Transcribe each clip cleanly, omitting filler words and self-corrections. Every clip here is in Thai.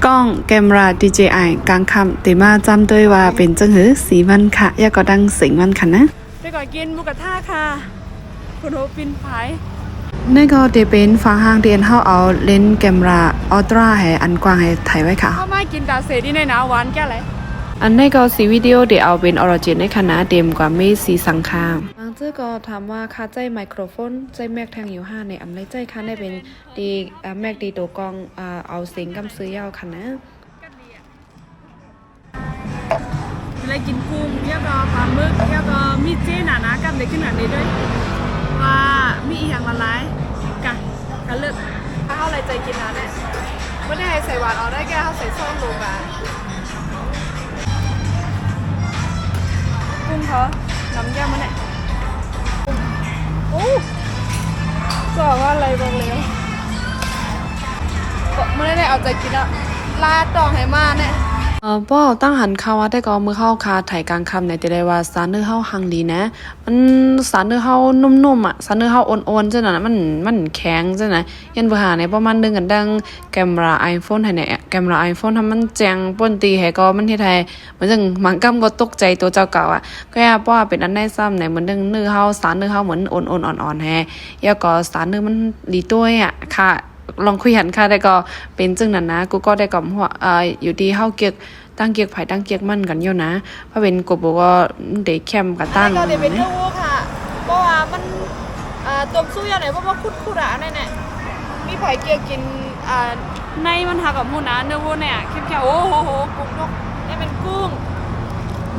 กล้องแกมรา DJI กลางคำแต่มาจำด้วยว่าเป็นจังหือสีมันค่ะยาก็ดังสิงมันค่ะนะไปก่อนกินหมูกระทะค่ะคุณโอปินไผ่นี่ก็จะเป็นฟังห้างเดียนเขาเอาเลนส์แกมราอัลตร้าให้อันกว้างให้ถ่ายไว้ค่ะเข้ามากินตาเสดีในหนาวหวานแก่ไรอันนี้ก็สีวิดีโอเดี๋ยวเอาเป็นออริจินในคณะเต็มกว่าไม่สีสังคามบางเจ้าก็ถามว่าค่าใจไมโครโฟนใจแม็กแทงอยู่5ในอันไรใจค่ะได้เป็นดีแม็กดีตัวกองเอาเสียงกำซื้อยาวค่ะนะอะไรกินกุ้งเยอะก็ปลาหมึกเยอะก็มีเจหนาๆกันเลยขึ้นหนานี้ด้วยว่ามีอีกอย่างละลายกันเลือกถ้าเขาอะไรใจกินนะเนี่ยไม่ได้ให้ใส่หวานเอาได้แค่เขาใส่ส้มลงมากุ้งเขาน้ำยำมันเนี่ยโอ้สอบว่าอะไรบ้างเลยไม่ได้เอาใจกินอะลาดดองให้มาเนี่ยป้อตั้งหันข้าวว่าได้ก็มือเข้าคาถ่ายกลางคำในแต่ได้ว่าสารเนื้อเข้าหังดีนะมันสารเนื้อเข้านุ่มๆอ่ะสารเนื้อเข้าอ่อนๆจังนะมันแข็งจังนะยันเบอร์หาในประมาณนึงกันดังแกมรา iPhone ให้เนี่ยแกมรา iPhone ทำมันแจงป่นตีให้ก็มันเฮ็ดให้เหมือนจังมังกำก็ตกใจตัวเจ้าเก่าอ่ะก็ย่าป้อเป็นอันได้ซ้ำในเหมือนดึงเนื้อเข้าสารเนื้อเข้าเหมือนอ่อนๆอ่อนๆแฮแล้วก็สารเนื้อมันดีตัวอ่ะค่ะลองคุยหันค่ะได้ก็เป็นจึงนั้นนะกูก็ได้กับหัวอยู่ที่เฮาเกียกตั้งเกียกไผ่ตั้งเกียกมั่นกันอยู่นะเพราะเป็นกบบอกว่าเด็กแคมกับตั้งก็เดี๋ยวเป็นเรื่องวูค่ะเพราะว่ามันต้มซุยอะไรเพราะว่าคุดๆอ่ะเนี่ยมีไผ่เกียกินในมันหากับหูนะเนื้อวูเนี่ยเข้มๆโอ้โหกุ้งนกนี่เป็นกุ้ง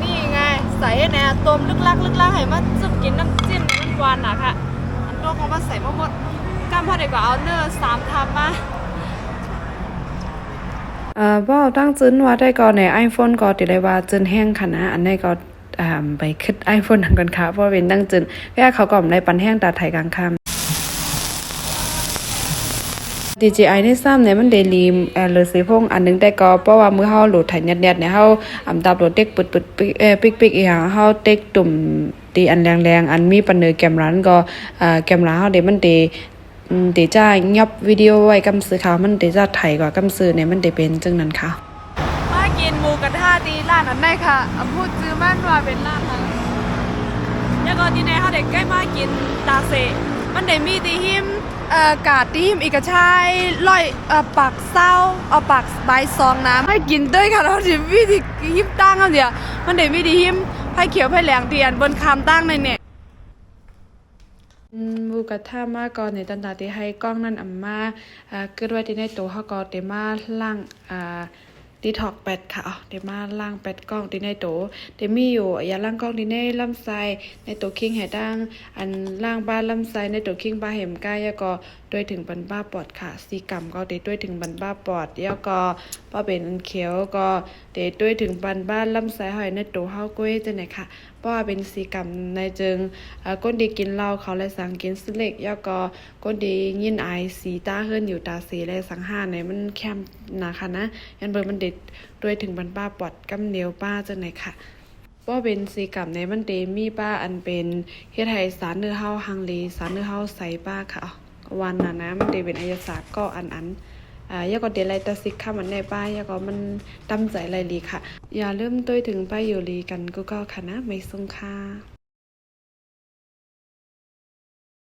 นี่ไงใส่เนี่ยต้มลึกลักให้มันจุกกินน้ำจิ้มมันหวานนะค่ะอันตัวของมันใส่มาหมดกำพอดีกว่าเอาเนื้อ3ทำมาบ่ตั้งจิ้นว่าได้ก็ใน iPhone ก็ติได้ว่าจิ้นแห้งค่ะนะอันนี้ก็ไปคิด iPhone นั่นกันค่ะเพราะเป็นตั้งจิ้นแค่เขาก็ในปันแห้งตาไทยกลางค่ำ DJI ในซ้ำเนี่ยมันได้รีมเลยสิพงอันนึงได้ก็เพราะว่ามื้อเฮาโหลดถ่ายยัดเนี่ยเฮาดับโหลดเด็กปึดปิกอีหยังเฮาเต็กตุ่มตีอันแรงๆอันมีปันเนอแกมราก็แกมราเฮาได้มันได้เดี๋ยวจะยับวิดีโอไว้กำซื้อค่ะมันเดี๋ยวจะถ่ายกว่ากำซื้อเนี่ยมันเดี๋ยวเป็นจึงนั้นค่ะมากินหมูกระทะดีร้านนั้นได้ค่ะพูดซื้อมันว่าเป็นร้านนั้นแล้วก็ที่ไหนเขาเด็กใกล้มากินตาเซมันเดี๋ยวมีตีหิมกาดตีหิมอีกระชายลอยปากเศร้าเอาปากใบซองน้ำให้กินด้วยค่ะเราจะวิธีหิมตั้งเอาเดี๋ยวมันเดี๋ยวมีตีหิมไผ่เขียวไผ่แหลงเตียนบนคำตั้งในเนี่ยบูกระทะมาก่อนในตันตาที่ให้กล้องนั่นมาเกิดไว้ที่ในตัวเขาก็เดมาล่างดีท็อกแปดค่ะเดมาล่างแปดกล้องที่ในตัวเดมีอยู่อย่าล่างกล้องที่ในลำไส้ในตัวคิงแห่ดังอันล่างบ้านลำไส้ในตัวคิงบ้าเหมก้ายก็ด้วยถึงบรรบ้าปอดค่ะสีกำก็เดด้วยถึงบรรบ้าปอดแล้วก็พอเป็นเขียวก็เดด้วยถึงบรรบ้านลำไส้หอยในตัวเฮาก้วยจะไหนค่ะเพราะว่าเป็นสีกำในจึงก้นดีกินเหล้าเขาและสังกินสเล็กแล้วก็ก้นดียินไอสีตาเฮิรนอยู่ตาสีและสังหารในมันแคมนะคะนะยันเบอร์มันเด็ดด้วยถึงบรรป้าปอดกำเนียวป้าจะไหนค่ะว่าเป็นสีกำในมันเดมีป้าอันเป็นเฮ็ดให้สารเนื้อเฮาฮังเลสารเนื้อเฮาใสป้าค่ะวันน่ะนะมันเดเป็นอายศาสตร์ก็อันยาก็เดลัยตาสิกค่ะมันในป้ายาก็มันตั้มใจไรลีค่ะอย่าเริ่มต้วยถึงป้ายอยู่ลีกันก็ค่ะนะไม่ทรงค่า